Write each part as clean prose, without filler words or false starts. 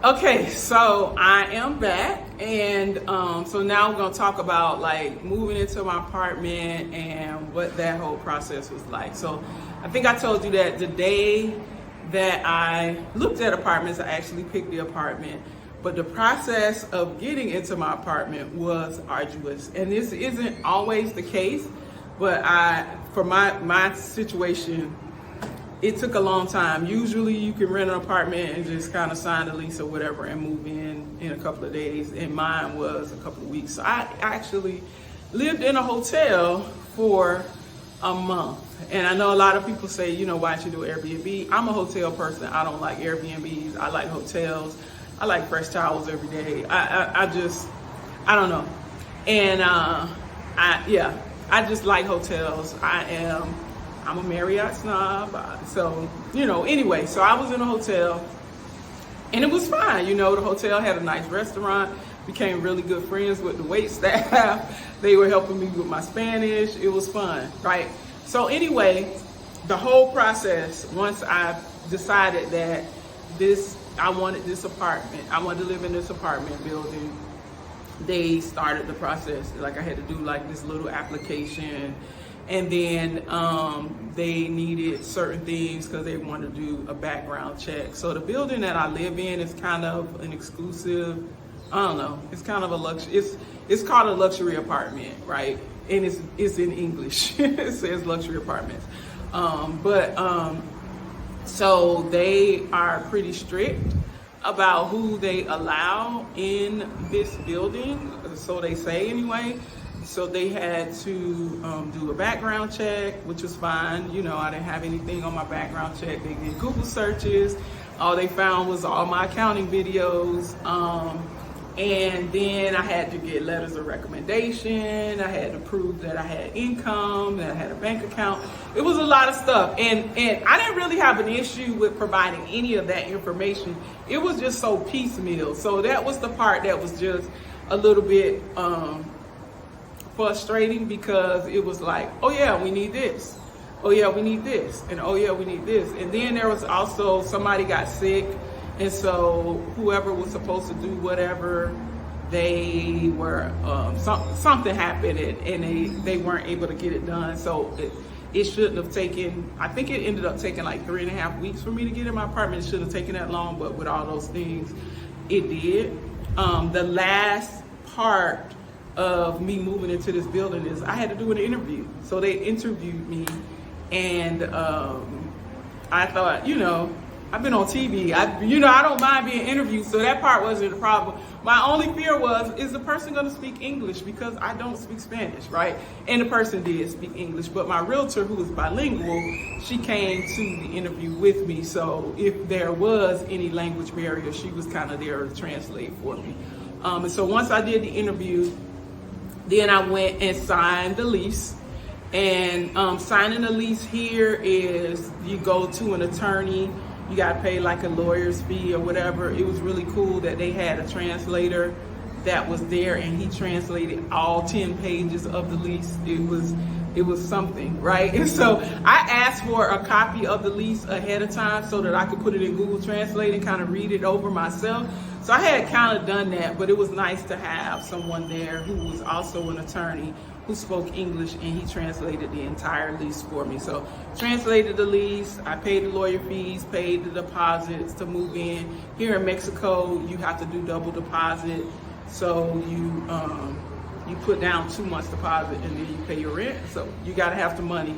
Okay, so I am back, and so now we're gonna talk about like moving into my apartment and what that whole process was like. So I think I told you that the day that I looked at apartments, I actually picked the apartment, but the process of getting into my apartment was arduous, and this isn't always the case, but for my situation, it took a long time. Usually you can rent an apartment and just kind of sign a lease or whatever and move in a couple of days. And mine was a couple of weeks. So I actually lived in a hotel for a month. And I know a lot of people say, you know, why don't you do Airbnb? I'm a hotel person. I don't like Airbnbs. I like hotels. I like fresh towels every day. I don't know. And I just like hotels. I'm a Marriott snob, so, you know, anyway, so I was in a hotel, and it was fine. You know, the hotel had a nice restaurant, became really good friends with the wait staff. They were helping me with my Spanish. It was fun, right? So anyway, the whole process, once I decided that I wanted this apartment, I wanted to live in this apartment building, they started the process. Like I had to do like this little application, and then they needed certain things because they wanted to do a background check. So the building that I live in is kind of an exclusive, I don't know, it's kind of a luxury, it's called a luxury apartment, right? And it's in English. It says luxury apartments. So they are pretty strict about who they allow in this building, so they say anyway. So they had to do a background check, which was fine. You know, I didn't have anything on my background check. They did Google searches. All they found was all my accounting videos. And then I had to get letters of recommendation. I had to prove that I had income, that I had a bank account. It was a lot of stuff. And I didn't really have an issue with providing any of that information. It was just so piecemeal. So that was the part that was just a little bit frustrating, because it was like, oh yeah, we need this. Oh yeah, we need this. And oh yeah, we need this. And then there was also somebody got sick. And so whoever was supposed to do whatever, they were, something happened and they weren't able to get it done. So it shouldn't have taken, I think it ended up taking like 3.5 weeks for me to get in my apartment. It should have taken that long, but with all those things, it did. The last part of me moving into this building is I had to do an interview. So they interviewed me, and I thought, you know, I've been on TV. I don't mind being interviewed, so that part wasn't a problem. My only fear was, is the person going to speak English? Because I don't speak Spanish, right? And the person did speak English, but my realtor, who is bilingual, she came to the interview with me. So if there was any language barrier, she was kind of there to translate for me. And so once I did the interview, then I went and signed the lease. And signing the lease here is you go to an attorney. You got to pay like a lawyer's fee or whatever. It was really cool that they had a translator that was there, and he translated all 10 pages of the lease. It was something, right? And so I asked for a copy of the lease ahead of time so that I could put it in Google Translate and kind of read it over myself. So I had kind of done that, but it was nice to have someone there who was also an attorney who spoke English, and he translated the entire lease for me. So translated the lease, I paid the lawyer fees, paid the deposits to move in. Here in Mexico, you have to do double deposit. So you put down 2 months deposit and then you pay your rent. So you gotta have the money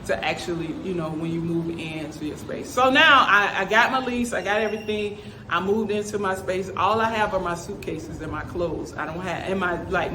to actually, you know, when you move into your space. So now I got my lease, I got everything. I moved into my space. All I have are my suitcases and my clothes. I don't have, and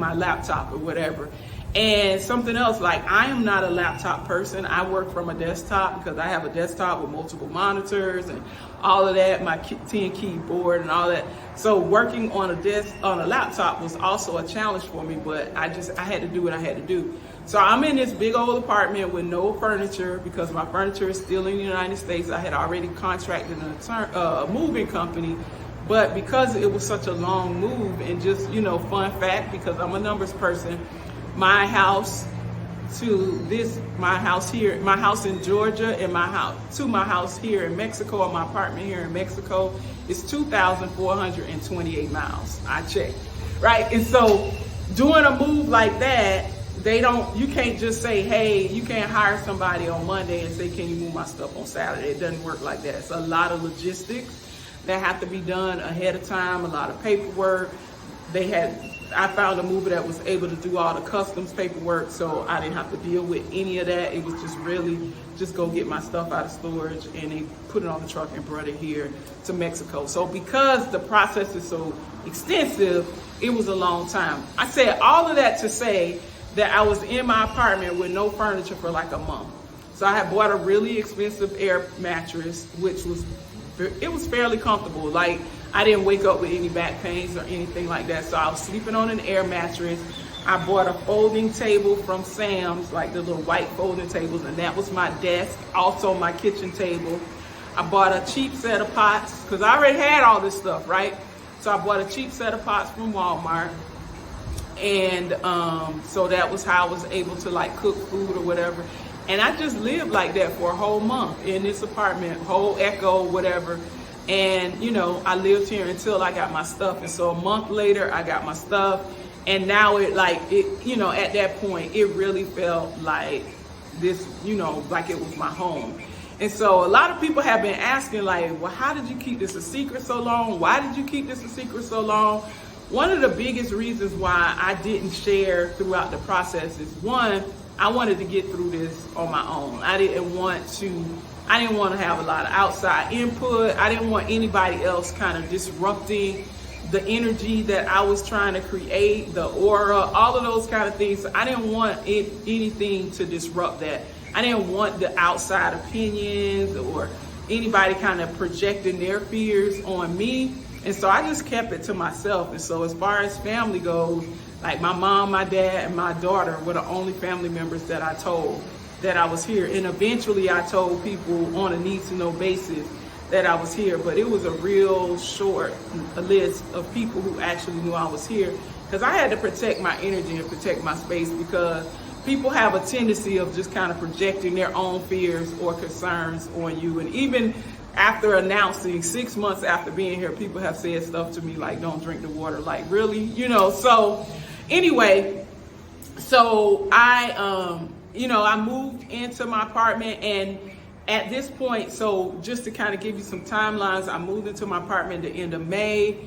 my laptop or whatever. And something else, like, I am not a laptop person. I work from a desktop because I have a desktop with multiple monitors and all of that, my 10 keyboard and all that. So working on a laptop was also a challenge for me, but I had to do what I had to do. So I'm in this big old apartment with no furniture because my furniture is still in the United States. I had already contracted a moving company, but because it was such a long move, and just, you know, fun fact, because I'm a numbers person, my house my house here, my house in Georgia, and my house here in Mexico, or my apartment here in Mexico, is 2,428 miles. I checked, right? And so doing a move like that, you can't just say, hey, you can't hire somebody on Monday and say, can you move my stuff on Saturday? It doesn't work like that. It's a lot of logistics that have to be done ahead of time, a lot of paperwork. I found a mover that was able to do all the customs paperwork, so I didn't have to deal with any of that. It was just really just go get my stuff out of storage, and they put it on the truck and brought it here to Mexico. So because the process is so extensive, it was a long time. I said all of that to say that I was in my apartment with no furniture for like a month. So I had bought a really expensive air mattress, it was fairly comfortable. Like, I didn't wake up with any back pains or anything like that. So I was sleeping on an air mattress. I bought a folding table from Sam's, like the little white folding tables, and that was my desk, also my kitchen table. I bought a cheap set of pots, because I already had all this stuff, right? So I bought a cheap set of pots from Walmart. And so that was how I was able to like cook food or whatever. And I just lived like that for a whole month in this apartment, whole Echo, whatever. And, you know, I lived here until I got my stuff. And so a month later, I got my stuff. And now at that point, it really felt like this, like it was my home. And so a lot of people have been asking, like, well, how did you keep this a secret so long? Why did you keep this a secret so long? One of the biggest reasons why I didn't share throughout the process is, one, I wanted to get through this on my own. I didn't want to have a lot of outside input. I didn't want anybody else kind of disrupting the energy that I was trying to create, the aura, all of those kind of things. I didn't want anything to disrupt that. I didn't want the outside opinions or anybody kind of projecting their fears on me. And so I just kept it to myself. And so as far as family goes, like my mom, my dad, and my daughter were the only family members that I told that I was here. And eventually I told people on a need-to-know basis that I was here. But it was a real short list of people who actually knew I was here, because I had to protect my energy and protect my space, because people have a tendency of just kind of projecting their own fears or concerns on you. And even after announcing 6 months after being here, people have said stuff to me like, don't drink the water. Like, really? So anyway, so I moved into my apartment, and at this point, so just to kind of give you some timelines, I moved into my apartment at the end of May.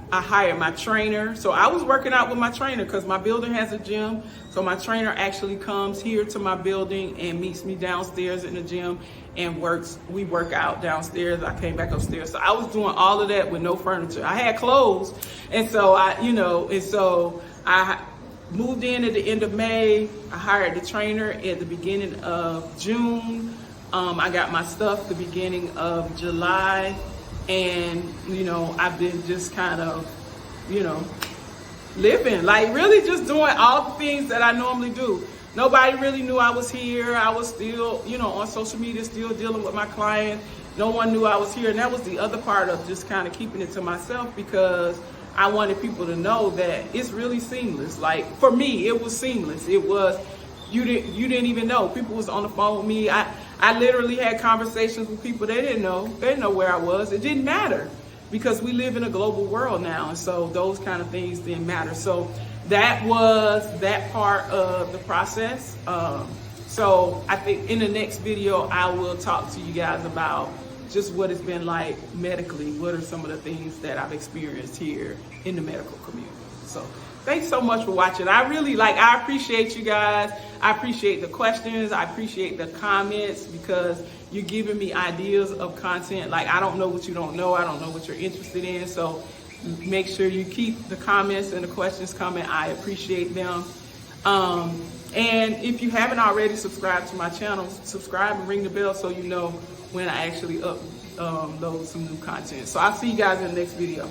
I hired my trainer. So I was working out with my trainer because my building has a gym. So my trainer actually comes here to my building and meets me downstairs in the gym and we work out downstairs. I came back upstairs. So I was doing all of that with no furniture. I had clothes. And so I moved in at the end of May. I hired the trainer at the beginning of June. I got my stuff the beginning of July. And, I've been just kind of, living, like really just doing all the things that I normally do. Nobody really knew I was here. I was still, on social media, still dealing with my clients. No one knew I was here. And that was the other part of just kind of keeping it to myself, because I wanted people to know that it's really seamless. Like for me, it was seamless. It was, you didn't even know. People was on the phone with me. I literally had conversations with people they didn't know. They didn't know where I was. It didn't matter, because we live in a global world now. And so those kind of things didn't matter. So that was that part of the process. So I think in the next video, I will talk to you guys about just what it's been like medically. What are some of the things that I've experienced here in the medical community? So thanks so much for watching. I appreciate you guys. I appreciate the questions. I appreciate the comments, because you're giving me ideas of content. Like, I don't know what you don't know. I don't know what you're interested in. So make sure you keep the comments and the questions coming. I appreciate them. And if you haven't already subscribed to my channel, subscribe and ring the bell so you know when I actually upload some new content. So I'll see you guys in the next video.